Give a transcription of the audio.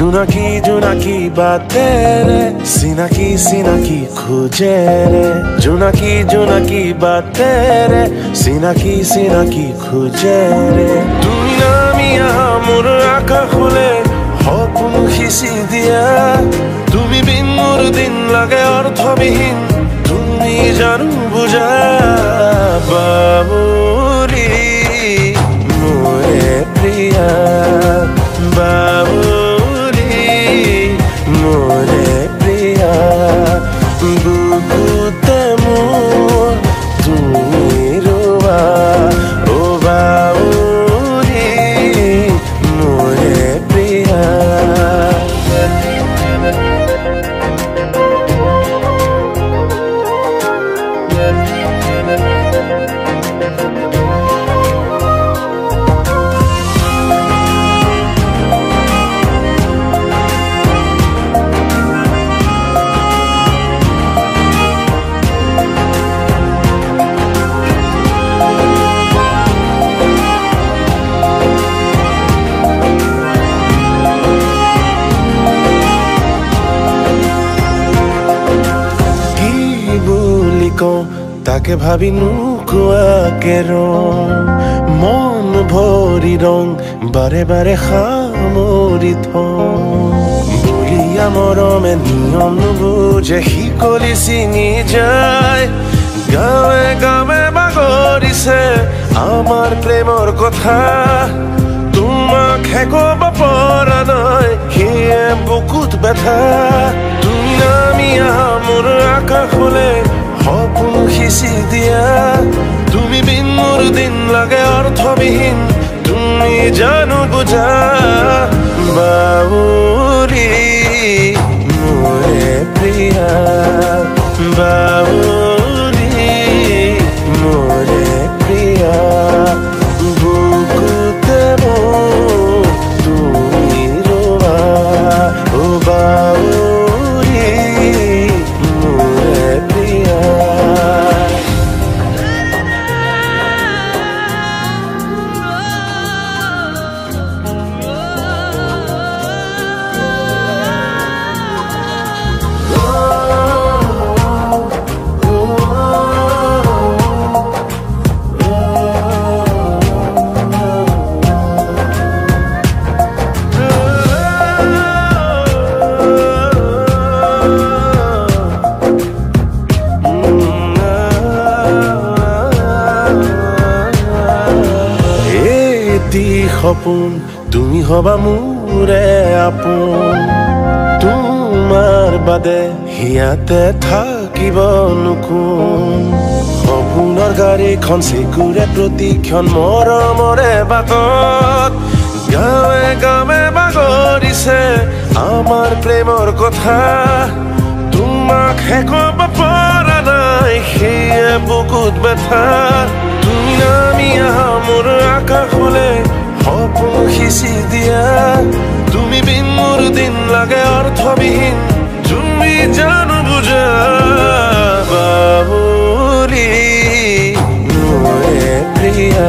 जुनाकी जुनाकी बातें रे सीना की खोजे रे जुनाकी जुनाकी बातें रे सीना की खोजे रे তুমি নামি আহা মোৰ আকাশলে সপোন সিঁচি দিয়া তুমি বিন মোৰ দিন লাগে অৰ্থবিহীন তুমি জানো বুজা বাবুৰি মোৰে প্ৰিয়া मोरे प्रिया बुकुते मोर तुमी रोवा ओ बाउरी मोरे प्रिया তাকে ভাবি নুকুৱাকে মন ভৰি ৰং বাৰে বাৰে সামৰি বলিয়া মৰমে নিয়ম নুবুজে শিকলি চিনি যায় গাঁৱে গাঁৱে বাগৰিছে আমাৰ প্ৰেমৰ কথা তোমাক হেকব পৰা নাই সিয়ে বুকুত ব্যথা তুমি নামি আহা মোৰ আকাশলে সপোন সিঁচি দিয়া তুমি বিন মোৰ দিন লাগে অৰ্থবিহীন তুমি জানো বুজা বাউৰি মোৰে প্ৰিয়া বাউৰি মোৰে প্ৰিয়া বুকুতে মোৰ তুমি ৰোৱা ও বাউৰি মোৰে প্ৰিয়া সপোন তুমি হবা মোৰে আপোন তোমাৰ বাদে হিয়াতে থাকিব নুকোন সপোনৰ গাড়ীখন চিকুৰে প্ৰতিক্ষণ মৰমৰে বাটত গাঁৱে গাঁৱে বাগৰিছে আমাৰ প্ৰেমৰ কথা তোমাক হেকব পৰা নাই সেয়ে বুকুত ব্যথা তুমি নামি আহা মোৰ আকাশলে সপোন সিঁচি দিয়া তুমি বিন মোৰ দিন লাগে অৰ্থবিহীন তুমি জানো বুজা বাবুৰি মোৰে প্ৰিয়া